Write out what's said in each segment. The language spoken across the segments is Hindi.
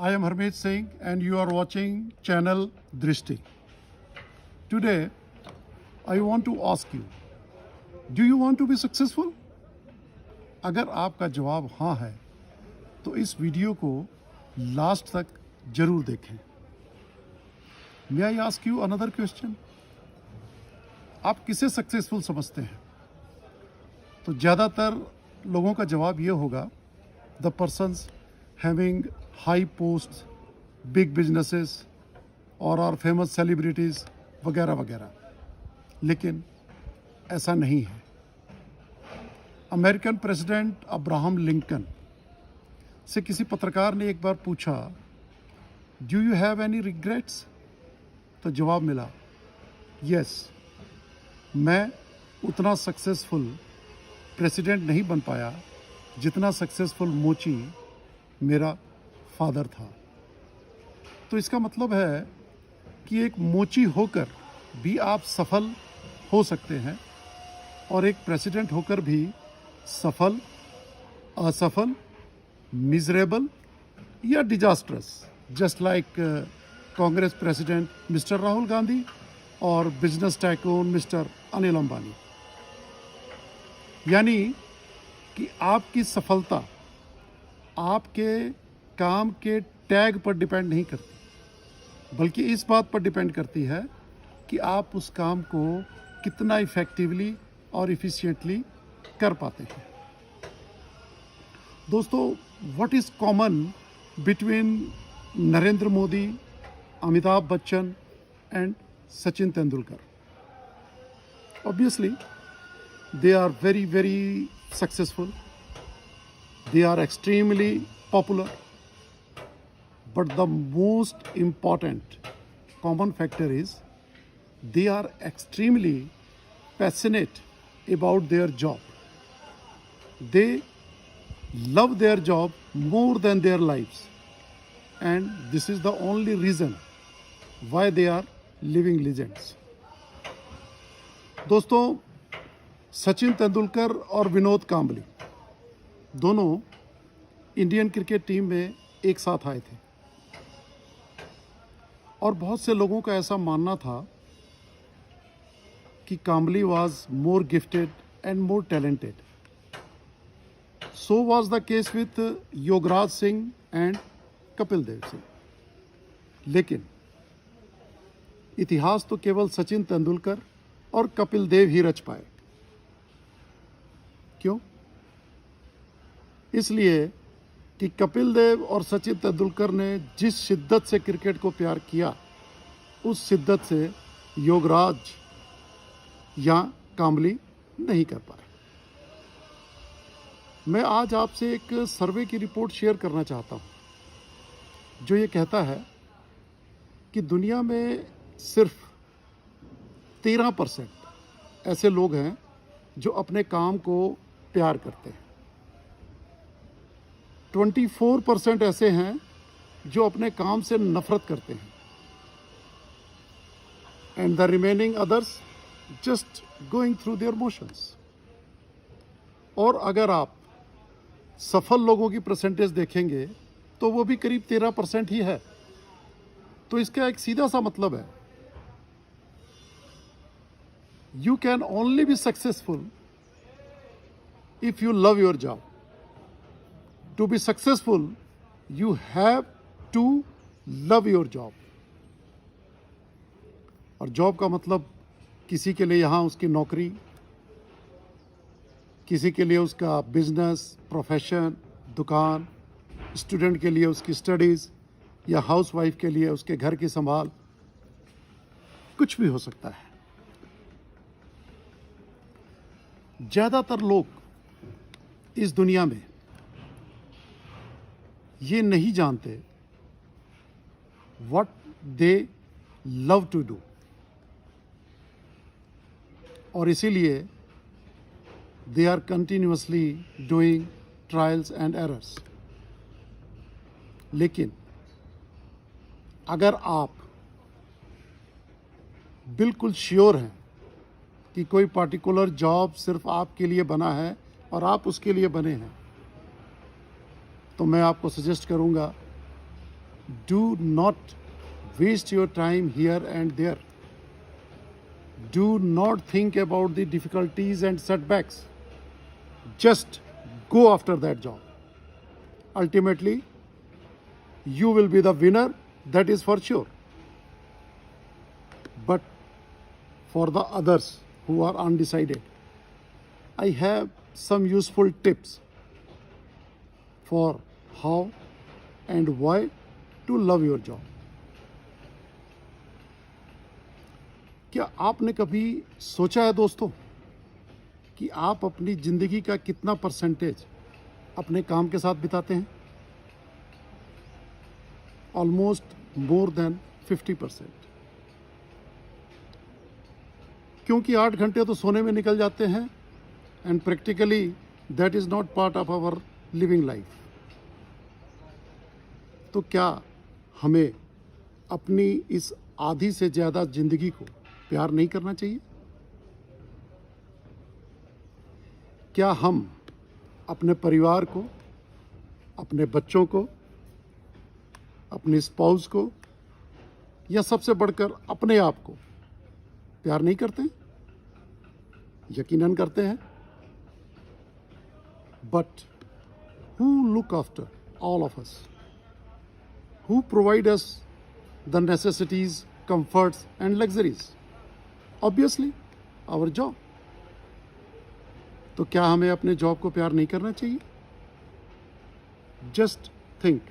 I am Harmeet Singh and you are watching channel Drishti. Today, I want to ask you, do you want to be successful? अगर आपका जवाब हाँ है, तो इस वीडियो को लास्ट तक जरूर देखें। May I ask you another question? आप किसे सक्सेसफुल समझते हैं? तो ज़्यादातर लोगों का जवाब ये होगा, the persons having high post, big businesses और आर फेमस सेलिब्रिटीज़ वगैरह वगैरह। लेकिन ऐसा नहीं है। अमेरिकन प्रेसिडेंट अब्राहम लिंकन से किसी पत्रकार ने एक बार पूछा, do you have any regrets? तो जवाब मिला, यस, मैं उतना सक्सेसफुल प्रेसिडेंट नहीं बन पाया जितना सक्सेसफुल मोची मेरा फादर था। तो इसका मतलब है कि एक मोची होकर भी आप सफल हो सकते हैं और एक प्रेसिडेंट होकर भी सफल, असफल, मिजरेबल या डिजास्ट्रस, just like Congress president mister Rahul Gandhi और business tycoon mister Anil Ambani. यानी कि आपकी सफलता आपके काम के टैग पर डिपेंड नहीं करती, बल्कि इस बात पर डिपेंड करती है कि आप उस काम को कितना इफ़ेक्टिवली और इफ़िशिएंटली कर पाते हैं। दोस्तों, what is common between Narendra Modi, Amitabh Bachchan and Sachin Tendulkar? Obviously, they are very, very successful. They are extremely popular. But the most important common factor is they are extremely passionate about their job. They love their job more than their lives. And this is the only reason why they are living legends. दोस्तों, सचिन तेंदुलकर और विनोद कांबली दोनों इंडियन क्रिकेट टीम में एक साथ आए थे और बहुत से लोगों का ऐसा मानना था कि Kambli was more gifted and more talented. So was the case with Yograj Singh and Kapil Dev Singh. लेकिन इतिहास तो केवल सचिन तेंदुलकर और कपिल देव ही रच पाए। क्यों? इसलिए कि कपिल देव और सचिन तेंदुलकर ने जिस शिद्दत से क्रिकेट को प्यार किया, उस शिद्दत से योगराज या कांबली नहीं कर पाए। मैं आज आपसे एक सर्वे की रिपोर्ट शेयर करना चाहता हूं, जो ये कहता है कि दुनिया में सिर्फ 13% ऐसे लोग हैं जो अपने काम को प्यार करते हैं। 24% ऐसे हैं जो अपने काम से नफरत करते हैं। And the remaining others just going through their motions. और अगर आप सफल लोगों की परसेंटेज देखेंगे तो वो भी करीब 13% ही है। तो इसका एक सीधा सा मतलब है, you can only be successful if you love your job. To be successful, you have to love your job. और जॉब का मतलब किसी के लिए यहाँ उसकी नौकरी, किसी के लिए उसका बिजनेस, प्रोफेशन, दुकान, स्टूडेंट के लिए उसकी स्टडीज़ या हाउसवाइफ के लिए उसके घर की संभाल, कुछ भी हो सकता है। ज़्यादातर लोग इस दुनिया में ये नहीं जानते what they love to do, और इसीलिए they are continuously doing trials and errors. लेकिन अगर आप बिल्कुल श्योर हैं कि कोई पर्टिकुलर जॉब सिर्फ आपके लिए बना है और आप उसके लिए बने हैं, तो मैं आपको सजेस्ट करूंगा Do not waste your time here and there. Do not think about the difficulties and setbacks. Just go after that job. Ultimately, you will be the winner, that is for sure. But for the others who are undecided, I have some useful tips for how and why to love your job. क्या आपने कभी सोचा है दोस्तों कि आप अपनी ज़िंदगी का कितना परसेंटेज अपने काम के साथ बिताते हैं? Almost more than 50%. क्योंकि 8 घंटे तो सोने में निकल जाते हैं and practically that is not part of our living life. तो क्या हमें अपनी इस आधी से ज़्यादा ज़िंदगी को प्यार नहीं करना चाहिए? क्या हम अपने परिवार को, अपने बच्चों को, अपने स्पाउस को या सबसे बढ़कर अपने आप को प्यार नहीं करते? यकीनन करते हैं. But who look after all of us? Who provide us the necessities, comforts and luxuries? Obviously, our job. तो क्या हमें अपने जॉब को प्यार नहीं करना चाहिए? Just think.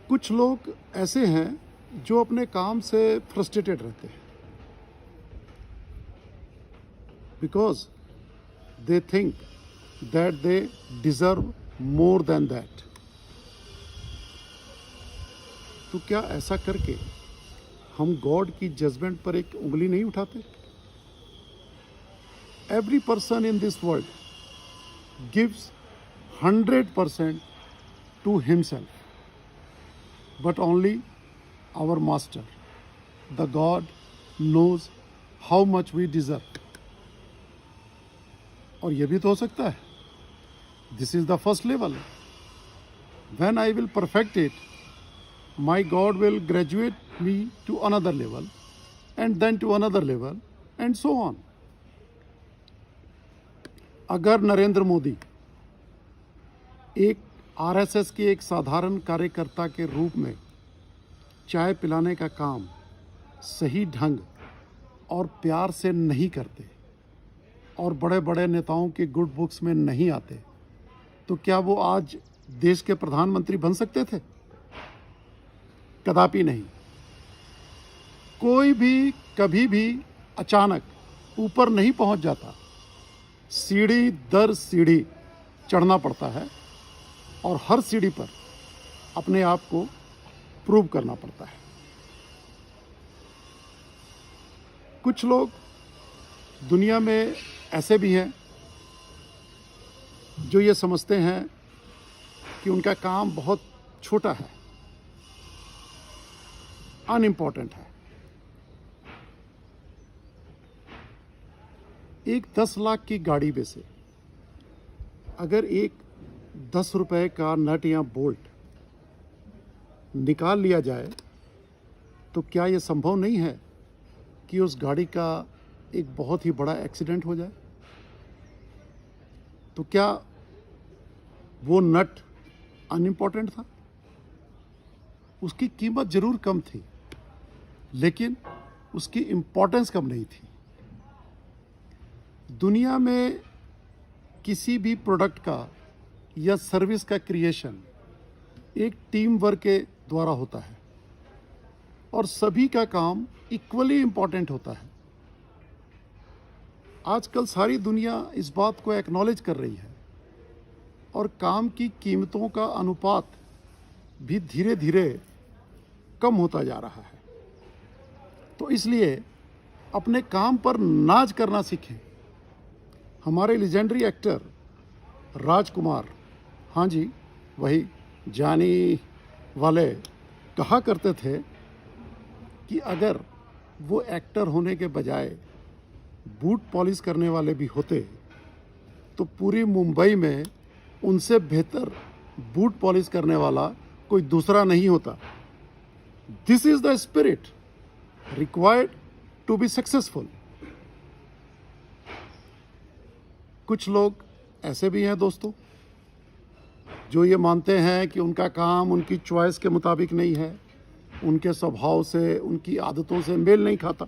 कुछ लोग ऐसे हैं जो अपने काम से फ्रस्ट्रेटेड रहते हैं because they think that they deserve more than that. तो क्या ऐसा करके हम गॉड की जजमेंट पर एक उंगली नहीं उठाते? Every person in this world gives 100% to himself, but only our master the God knows how much we deserve. और यह भी तो हो सकता है, this is the first level. When I will perfect it, my God will graduate me to another level and then to another level and so on. अगर नरेंद्र मोदी एक आरएसएस के एक साधारण कार्यकर्ता के रूप में चाय पिलाने का काम सही ढंग और प्यार से नहीं करते और बड़े बड़े नेताओं के गुड बुक्स में नहीं आते, तो क्या वो आज देश के प्रधानमंत्री बन सकते थे? कदापि नहीं. कोई भी कभी भी अचानक ऊपर नहीं पहुंच जाता. सीढ़ी दर सीढ़ी चढ़ना पड़ता है और हर सीढ़ी पर अपने आप को प्रूव करना पड़ता है. कुछ लोग दुनिया में ऐसे भी हैं जो ये समझते हैं कि उनका काम बहुत छोटा है, अनइम्पॉर्टेंट है. एक 10 लाख की गाड़ी में से अगर एक 10 रुपए का नट या बोल्ट निकाल लिया जाए तो क्या ये संभव नहीं है कि उस गाड़ी का एक बहुत ही बड़ा एक्सीडेंट हो जाए? तो क्या वो नट अनइम्पॉर्टेंट था? उसकी कीमत जरूर कम थी, लेकिन उसकी इम्पोर्टेंस कम नहीं थी. दुनिया में किसी भी प्रोडक्ट का या सर्विस का क्रिएशन एक टीम वर्क के द्वारा होता है और सभी का काम इक्वली इम्पॉर्टेंट होता है. आजकल सारी दुनिया इस बात को एक्नॉलेज कर रही है और काम की कीमतों का अनुपात भी धीरे धीरे कम होता जा रहा है. तो इसलिए अपने काम पर नाज करना सीखें. हमारे लेजेंडरी एक्टर राजकुमार, हाँ जी वही जानी वाले, कहा करते थे कि अगर वो एक्टर होने के बजाय बूट पॉलिश करने वाले भी होते तो पूरी मुंबई में उनसे बेहतर बूट पॉलिश करने वाला कोई दूसरा नहीं होता। This is the spirit required to be successful. कुछ लोग ऐसे भी हैं दोस्तों जो ये मानते हैं कि उनका काम उनकी चॉइस के मुताबिक नहीं है, उनके स्वभाव से, उनकी आदतों से मेल नहीं खाता।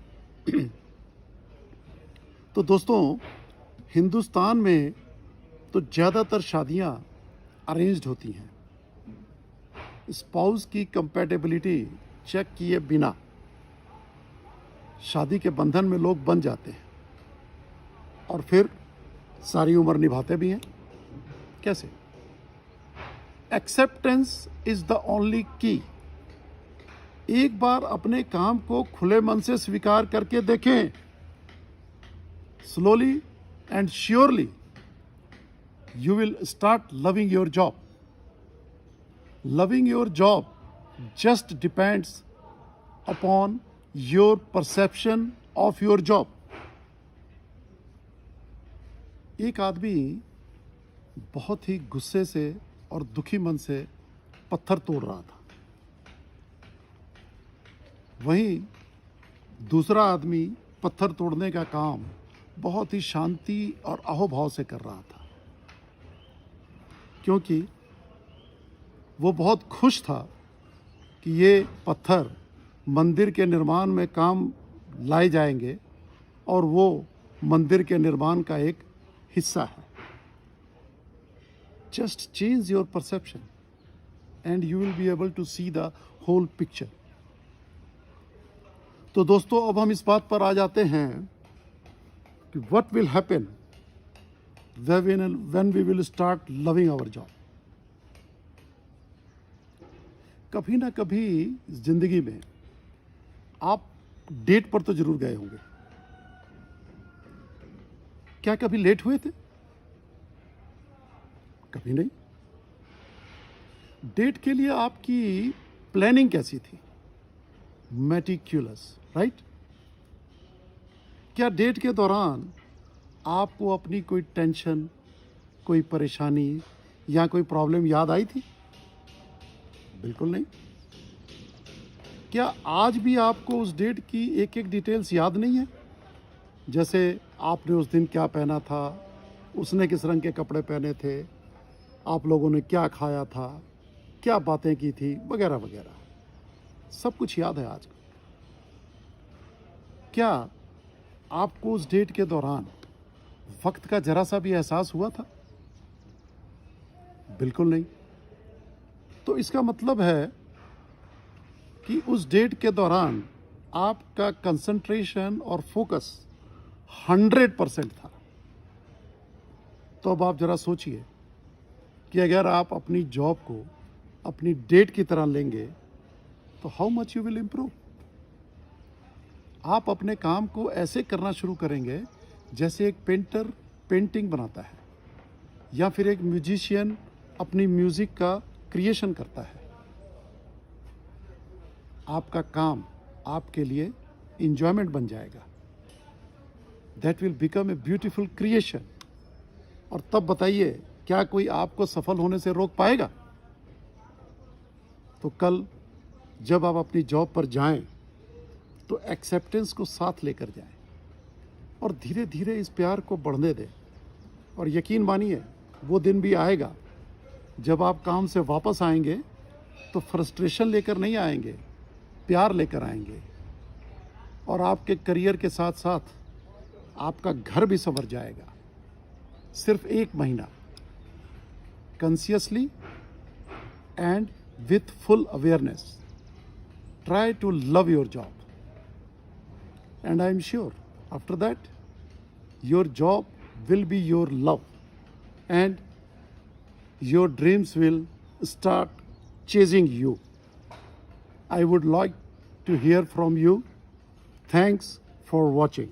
तो दोस्तों, हिंदुस्तान में तो ज़्यादातर शादियां अरेंज्ड होती हैं। स्पाउस की कंपैटिबिलिटी चेक किए बिना शादी के बंधन में लोग बन जाते हैं और फिर सारी उम्र निभाते भी हैं। कैसे? एक्सेप्टेंस इज द ओनली की। एक बार अपने काम को खुले मन से स्वीकार करके देखें। Slowly and surely you will start loving your job. Loving your job just depends upon your perception of your job. एक आदमी बहुत ही गुस्से से और दुखी मन से पत्थर तोड़ रहा था। वहीं दूसरा आदमी पत्थर तोड़ने का काम बहुत ही शांति और अहोभाव से कर रहा था, क्योंकि वो बहुत खुश था कि ये पत्थर मंदिर के निर्माण में काम लाए जाएंगे और वो मंदिर के निर्माण का एक हिस्सा है। Just change your perception and you will be able to see the whole picture. तो दोस्तों, अब हम इस बात पर आ जाते हैं कि what will happen when we will start loving our job. कभी ना कभी जिंदगी में आप डेट पर तो जरूर गए होंगे। क्या कभी लेट हुए थे? कभी नहीं। डेट के लिए आपकी प्लानिंग कैसी थी? Meticulous, right? क्या डेट के दौरान आपको अपनी कोई टेंशन, कोई परेशानी या कोई प्रॉब्लम याद आई थी? बिल्कुल नहीं। क्या आज भी आपको उस डेट की एक एक डिटेल्स याद नहीं है? जैसे आपने उस दिन क्या पहना था, उसने किस रंग के कपड़े पहने थे, आप लोगों ने क्या खाया था, क्या बातें की थी, वगैरह वगैरह सब कुछ याद है आज। क्या आपको उस डेट के दौरान वक्त का जरा सा भी एहसास हुआ था? बिल्कुल नहीं। तो इसका मतलब है कि उस डेट के दौरान आपका कंसंट्रेशन और फोकस 100% था। तो अब आप जरा सोचिए कि अगर आप अपनी जॉब को अपनी डेट की तरह लेंगे तो how much you will improve. आप अपने काम को ऐसे करना शुरू करेंगे जैसे एक पेंटर पेंटिंग बनाता है या फिर एक म्यूजिशियन अपनी म्यूजिक का क्रिएशन करता है। आपका काम आपके लिए इंजॉयमेंट बन जाएगा। That will become a beautiful creation. और तब बताइए, क्या कोई आपको सफल होने से रोक पाएगा? तो कल जब आप अपनी जॉब पर जाएं तो एक्सेप्टेंस को साथ लेकर जाएं और धीरे धीरे इस प्यार को बढ़ने दें। और यकीन मानिए, वो दिन भी आएगा जब आप काम से वापस आएंगे तो फ्रस्ट्रेशन लेकर नहीं आएंगे, प्यार लेकर आएंगे। और आपके करियर के साथ साथ आपका घर भी संवर जाएगा। सिर्फ 1 महीना consciously and with full awareness try to love your job, and I am sure after that your job will be your love and your dreams will start chasing you. I would like to hear from you. Thanks for watching.